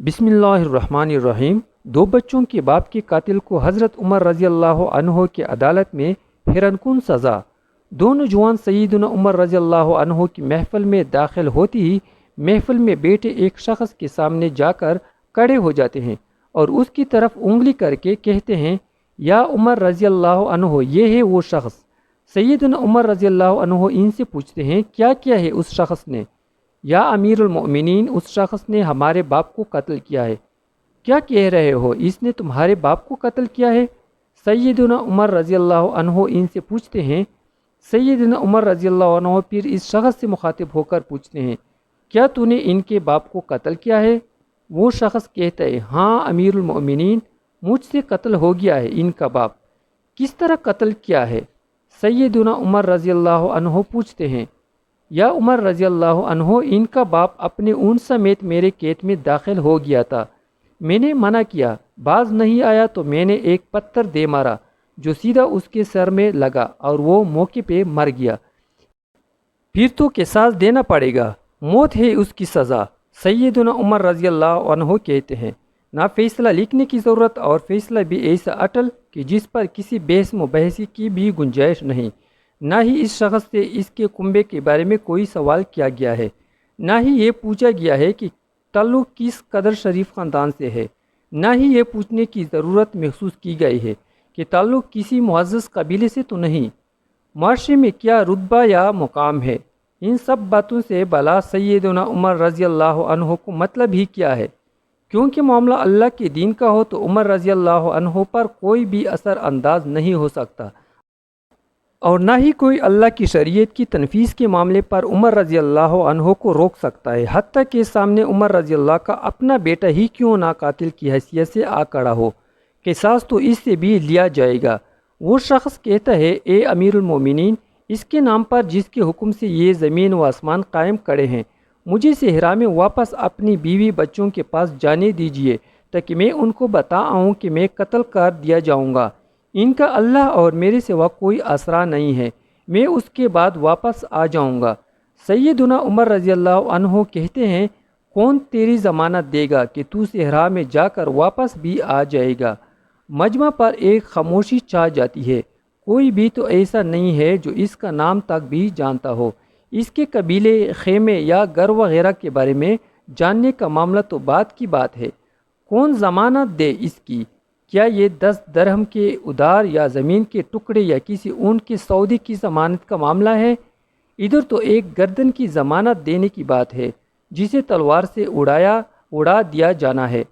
बिस्मिल्लाहिर्रहमानिर्रहीम। दो बच्चों के बाप के कातिल को हज़रत उमर रज़ी अल्लाह अन्हो की अदालत में हैरानकुन सज़ा। दो नौजवान सैयदना उमर रज़ी अल्लाह अन्हो की महफिल में दाखिल होती ही महफिल में बैठे एक शख्स के सामने जाकर खड़े हो जाते हैं और उसकी तरफ उंगली करके कहते हैं, या उमर रज़ी अल्लाह अन्हो, ये है वो शख्स। सैयदना उमर रज़ी अल्लाह अन्हो इनसे पूछते हैं, क्या किया है उस शख्स ने? या अमीरुल मोमिनीन, उस शख्स ने हमारे बाप को कत्ल किया है। क्या कह रहे हो, इसने तुम्हारे बाप को कत्ल किया है? सैयदना उमर रज़ी अल्लाह अन्हो इनसे पूछते हैं। सैयदना उमर रज़ी अल्लाह अन्हो फिर इस शख्स से मुखातिब होकर पूछते हैं, क्या तूने इनके बाप को कत्ल किया है? वो शख्स कहता है, हाँ अमीरुल मोमिनीन, मुझसे कत्ल हो गया है इनका बाप। किस तरह कत्ल किया है? सैयदना उमर रज़ी अल्लाह अन्हो पूछते हैं, या उमर रज़ी अल्लाह अन्हो, इनका बाप अपने ऊँट समेत मेरे खेत में दाखिल हो गया था। मैंने मना किया, बाज नहीं आया तो मैंने एक पत्थर दे मारा जो सीधा उसके सर में लगा और वो मौके पे मर गया। फिर तो किसास देना पड़ेगा, मौत है उसकी सज़ा। सैयदना उमर रज़ी अल्लाह अन्हो कहते हैं, ना फैसला लिखने की ज़रूरत और फैसला भी ऐसा अटल कि जिस पर किसी बहस मुबहसी की भी गुंजाइश नहीं। ना ही इस शख्स से इसके कुंबे के बारे में कोई सवाल किया गया है, ना ही ये पूछा गया है कि ताल्लुक़ किस कदर शरीफ ख़ानदान से है। ना ही ये पूछने की ज़रूरत महसूस की गई है कि ताल्लुक़ किसी मुअज़्ज़ज़ कबीले से तो नहीं, माशरे में क्या रुतबा या मुकाम है। इन सब बातों से भला सैयदना उमर रज़ी अल्लाह अन्हो को मतलब ही क्या है? क्योंकि मामला अल्लाह के दीन का हो तो उमर रज़ी अल्लाह अन्हो पर कोई भी असर अंदाज नहीं हो सकता और ना ही कोई अल्लाह की शरीयत की तनफीज़ के मामले पर उमर रज़ी अल्लाह अन्हो को रोक सकता है। हत्ता के सामने उमर रज़ी अल्लाह का अपना बेटा ही क्यों ना कातिल की हैसियत से आ खड़ा हो, किसास तो इससे भी लिया जाएगा। वो शख्स कहता है, ए अमीरुल मोमिनीन, इसके नाम पर जिसके हुक्म से ये ज़मीन व आसमान कायम खड़े हैं, मुझे सहरा में वापस अपनी बीवी बच्चों के पास जाने दीजिए ताकि मैं उनको बता आऊँ कि मैं कत्ल कर दिया जाऊँगा। इनका अल्लाह और मेरे सिवा कोई आसरा नहीं है, मैं उसके बाद वापस आ जाऊँगा। सैयदना उमर रज़ी अल्लाह अन्हो कहते हैं, कौन तेरी ज़मानत देगा कि तू सहरा में जाकर वापस भी आ जाएगा? मजमा पर एक खामोशी छा जाती है। कोई भी तो ऐसा नहीं है जो इसका नाम तक भी जानता हो। इसके कबीले, खेमे या घर वगैरह के बारे में जानने का मामला तो बात की बात है। कौन ज़मानत दे इसकी? क्या ये 10 दरहम के उधार या ज़मीन के टुकड़े या किसी ऊँट के सौदे की ज़मानत का मामला है? इधर तो एक गर्दन की ज़मानत देने की बात है जिसे तलवार से उड़ा दिया जाना है।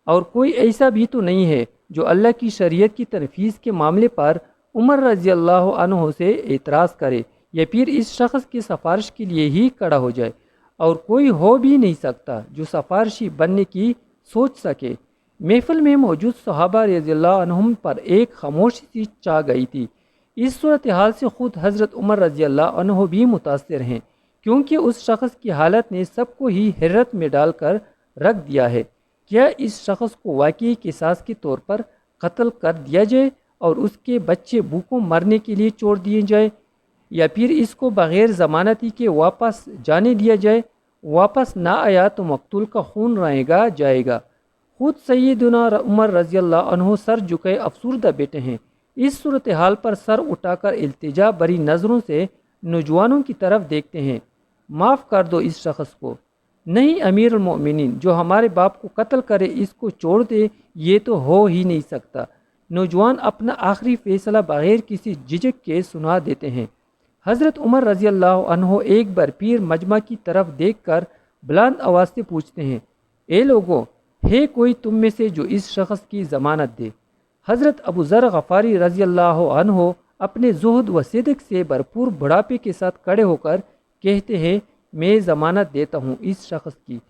और कोई ऐसा भी तो नहीं है जो अल्लाह की शरीयत की तनफीज़ के मामले पर उमर रज़ी अल्लाह अन्हो से एतराज़ करे या फिर इस शख्स की सिफारिश के लिए ही खड़ा हो जाए। और कोई हो भी नहीं सकता जो सिफारिशी बनने की सोच सके। महफिल में मौजूद सहाबा रज़ियल्लाहु अन्हुम पर एक खामोशी सी छा गई थी। इस सूरत हाल से ख़ुद हज़रत उमर रज़ियल्लाहु अन्हु भी मुतासिर हैं, क्योंकि उस शख्स की हालत ने सबको ही हैरत में डालकर रख दिया है। क्या इस शख्स को वाकई किसास के तौर पर कत्ल कर दिया जाए और उसके बच्चे भूखों मरने के लिए छोड़ दिए जाए, या फिर इसको बग़ैर ज़मानती के वापस जाने दिया जाए? वापस ना आया तो मकतूल का खून रहेगा जाएगा। खुद सैयदना उमर रज़ी अल्लाह अन्हु सर झुकाए अफसुर्दा बैठे हैं। इस सूरत हाल पर सर उठाकर इल्तिजा भरी नज़रों से नौजवानों की तरफ देखते हैं। माफ़ कर दो इस शख्स को। नहीं अमीरुल मोमिनीन, जो हमारे बाप को कत्ल करे इसको छोड़ दे, ये तो हो ही नहीं सकता। नौजवान अपना आखिरी फ़ैसला बग़ैर किसी झिझक के सुना देते हैं। हज़रत उमर रज़ी अल्लाह अन्हु एक बार फिर मजमा की तरफ देखकर बुलंद आवाज़ से पूछते हैं, ए लोगों, है कोई तुम में से जो इस शख्स की ज़मानत दे? हज़रत अबू ज़र गफ़ारी रज़ी अल्लाह अन्हु अपने ज़ुहद व सिद्क़ से भरपूर बुढ़ापे के साथ खड़े होकर कहते हैं, मैं ज़मानत देता हूँ इस शख्स की।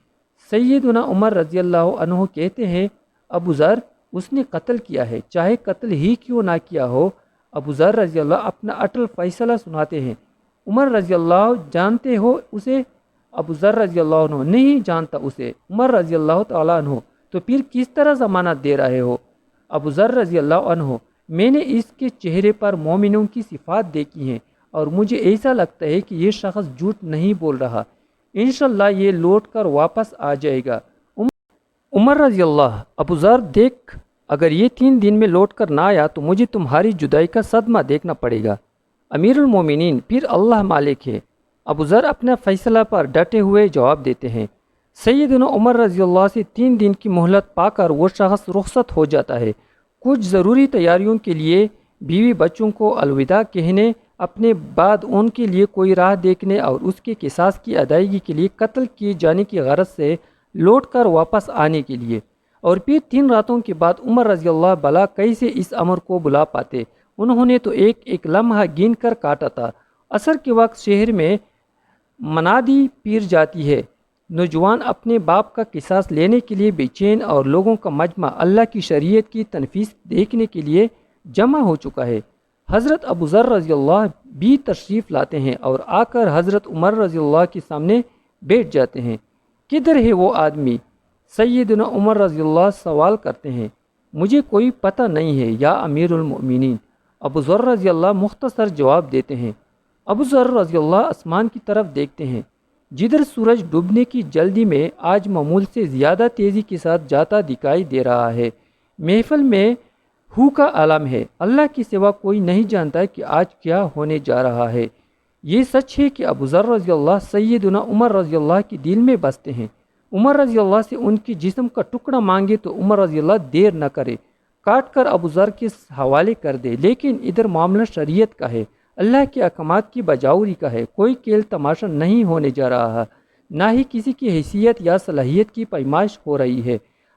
सैयदना उमर रज़ी अल्लाह अन्हु कहते हैं, अबू ज़र, उसने कत्ल किया है, चाहे कत्ल ही क्यों ना किया हो। अबू ज़र रज़ी अल्लाह अपना अटल फ़ैसला सुनाते हैं। उमर रज़ी अल्लाह, जानते हो उसे? अबू ज़र रज़ी अल्लाह अन्हु, नहीं जानता उसे। उमर रज़ी अल्लाह तआला अन्हु, तो फिर किस तरह ज़मानत दे रहे हो? अबू ज़र रज़ी अल्लाह अन्हु, मैंने इसके चेहरे पर मोमिनों की सिफ़ात देखी हैं और मुझे ऐसा लगता है कि ये शख्स झूठ नहीं बोल रहा। इंशाअल्लाह ये लौट कर वापस आ जाएगा। عمر رضی اللہ: ابو ذر دیکھ، اگر یہ 3 دن میں لوٹ کر نہ آیا تو مجھے تمہاری جدائی کا صدمہ دیکھنا پڑے گا۔ امیر المومنین: پھر اللہ مالک ہے۔ ابو ذر اپنا فیصلہ پر ڈٹے ہوئے جواب دیتے ہیں۔ سیدنا عمر رضی اللہ سے 3 دن کی مہلت پا کر وہ شخص رخصت ہو جاتا ہے۔ کچھ ضروری تیاریوں کے لیے بیوی بچوں کو الوداع کہنے، اپنے بعد ان کے لیے کوئی راہ دیکھنے اور اس کے قصاص کی ادائیگی کے لیے قتل کیے جانے کی غرض سے لوٹ کر واپس آنے کے لیے، اور پھر 3 راتوں کے بعد عمر رضی اللہ بلا کیسے اس امر کو بلا پاتے؟ انہوں نے تو ایک ایک لمحہ گن کر کاٹا تھا۔ عصر کے وقت شہر میں منادی پیر جاتی ہے، نوجوان اپنے باپ کا قصاص لینے کے لیے بے چین، اور لوگوں کا مجمع اللہ کی شریعت کی تنفیذ دیکھنے کے لیے جمع ہو چکا ہے۔ حضرت ابو ذر رضی اللہ بھی تشریف لاتے ہیں اور آ کر حضرت عمر رضی اللہ کے سامنے بیٹھ جاتے ہیں۔ کدھر ہے وہ آدمی؟ سیدنا عمر رضی اللہ سوال کرتے ہیں۔ مجھے کوئی پتہ نہیں ہے یا امیر المؤمنین، ابو ذر رضی اللہ مختصر جواب دیتے ہیں۔ ابو ذر رضی اللہ آسمان کی طرف دیکھتے ہیں، جدھر سورج ڈوبنے کی جلدی میں آج معمول سے زیادہ تیزی کے ساتھ جاتا دکھائی دے رہا ہے۔ محفل میں ہو کا عالم ہے، اللہ کے سوا کوئی نہیں جانتا کہ آج کیا ہونے جا رہا ہے۔ یہ سچ ہے کہ ابو ذر رضی اللہ سیدنا عمر رضی اللہ کے دل میں بستے ہیں۔ عمر رضی اللہ سے ان کی جسم کا ٹکڑا مانگے تو عمر رضی اللہ دیر نہ کرے، کاٹ کر ابو ذر کے حوالے کر دے۔ لیکن ادھر معاملہ شریعت کا ہے، اللہ کے احکامات کی بجاوری کا ہے۔ کوئی کھیل تماشا نہیں ہونے جا رہا ہے، نہ ہی کسی کی حیثیت یا صلاحیت کی پیمائش ہو رہی ہے۔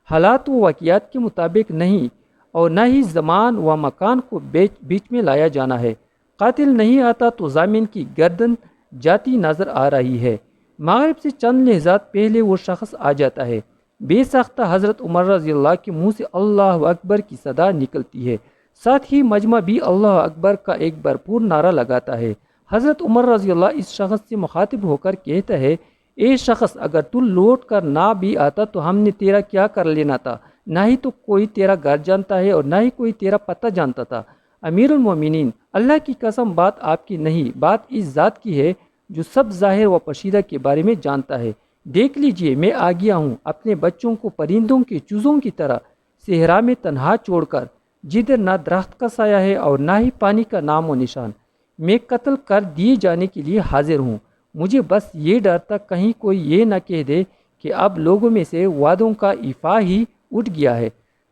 حالات و واقعات کے مطابق نہیں، اور نہ ہی زمان و مکان کو بیچ میں لایا جانا ہے۔ قاتل نہیں آتا تو ضامن کی گردن جاتی نظر آ رہی ہے۔ مغرب سے چند لحظات پہلے وہ شخص آ جاتا ہے۔ بے ساختہ حضرت عمر رضی اللہ کے منہ سے اللہ اکبر کی صدا نکلتی ہے، ساتھ ہی مجمع بھی اللہ اکبر کا ایک بھرپور نعرہ لگاتا ہے۔ حضرت عمر رضی اللہ اس شخص سے مخاطب ہو کر کہتا ہے، اے شخص، اگر تو لوٹ کر نہ بھی آتا تو ہم نے تیرا کیا کر لینا تھا؟ نہ ہی تو کوئی تیرا گھر جانتا ہے اور نہ ہی کوئی تیرا پتہ جانتا تھا۔ امیر المومنین، اللہ کی قسم بات آپ کی نہیں، بات اس ذات کی ہے جو سب ظاہر و پوشیدہ کے بارے میں جانتا ہے۔ دیکھ لیجئے، میں آ گیا ہوں اپنے بچوں کو پرندوں کے چوزوں کی طرح صحرا میں تنہا چھوڑ کر، جدھر نہ درخت کا سایہ ہے اور نہ ہی پانی کا نام و نشان۔ میں قتل کر دیے جانے کے لیے حاضر ہوں۔ مجھے بس یہ ڈر تھا کہیں کوئی یہ نہ کہہ دے کہ اب لوگوں میں سے وعدوں کا ایفا ہی اٹھ گیا ہے۔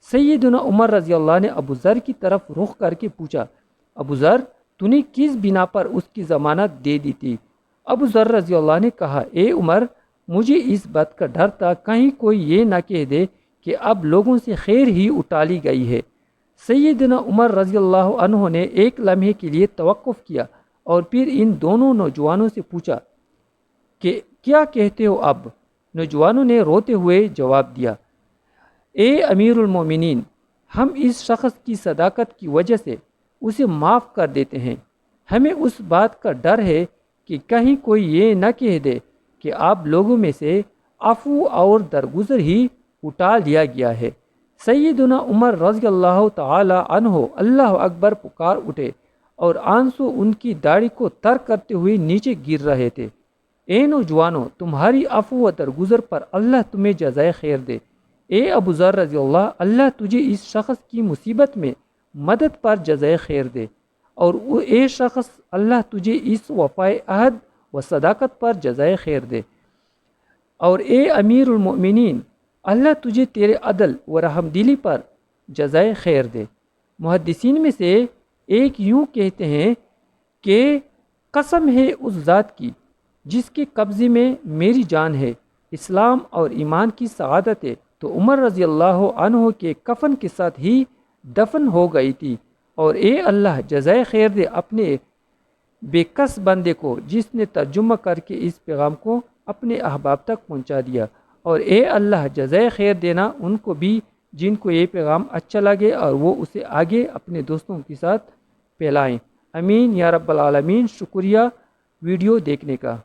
سیدنا عمر رضی اللہ نے ابو ذر کی طرف رخ کر کے پوچھا، ابو ذر، تو نے کس بنا پر اس کی ضمانت دے دی تھی؟ ابو ذر رضی اللہ نے کہا، اے عمر، مجھے اس بات کا ڈر تھا کہیں کوئی یہ نہ کہہ دے کہ اب لوگوں سے خیر ہی اٹھا لی گئی ہے۔ سیدنا عمر رضی اللہ عنہ نے ایک لمحے کے لیے توقف کیا اور پھر ان دونوں نوجوانوں سے پوچھا کہ کیا کہتے ہو اب؟ نوجوانوں نے روتے ہوئے جواب دیا، اے امیر المومنین، ہم اس شخص کی صداقت کی وجہ سے اسے معاف کر دیتے ہیں۔ ہمیں اس بات کا ڈر ہے کہ کہیں کوئی یہ نہ کہہ دے کہ آپ لوگوں میں سے عفو اور درگزر ہی اٹھا لیا گیا ہے۔ سیدنا عمر رضی اللہ تعالی عنہ اللہ اکبر پکار اٹھے اور آنسو ان کی داڑھی کو تر کرتے ہوئے نیچے گر رہے تھے۔ اے نوجوانوں، تمہاری عفو و درگزر پر اللہ تمہیں جزائے خیر دے۔ اے ابو ذر رضی اللہ، اللہ تجھے اس شخص کی مصیبت میں مدد پر جزائے خیر دے، اور اے شخص، اللہ تجھے اس وفائے عہد و صداقت پر جزائے خیر دے، اور اے امیر المؤمنین، اللہ تجھے تیرے عدل و رحم دلی پر جزائے خیر دے۔ محدثین میں سے ایک یوں کہتے ہیں کہ قسم ہے اس ذات کی جس کے قبضے میں میری جان ہے، اسلام اور ایمان کی سعادت ہے تو عمر رضی اللہ عنہ کے کفن کے ساتھ ہی دفن ہو گئی تھی، اور اے اللہ جزائے خیر دے اپنے بے کس بندے کو جس نے ترجمہ کر کے اس پیغام کو اپنے احباب تک پہنچا دیا، اور اے اللہ جزائے خیر دینا ان کو بھی جن کو یہ پیغام اچھا لگے اور وہ اسے آگے اپنے دوستوں کے ساتھ پھیلائیں۔ امین یا رب العالمین۔ شکریہ ویڈیو دیکھنے کا۔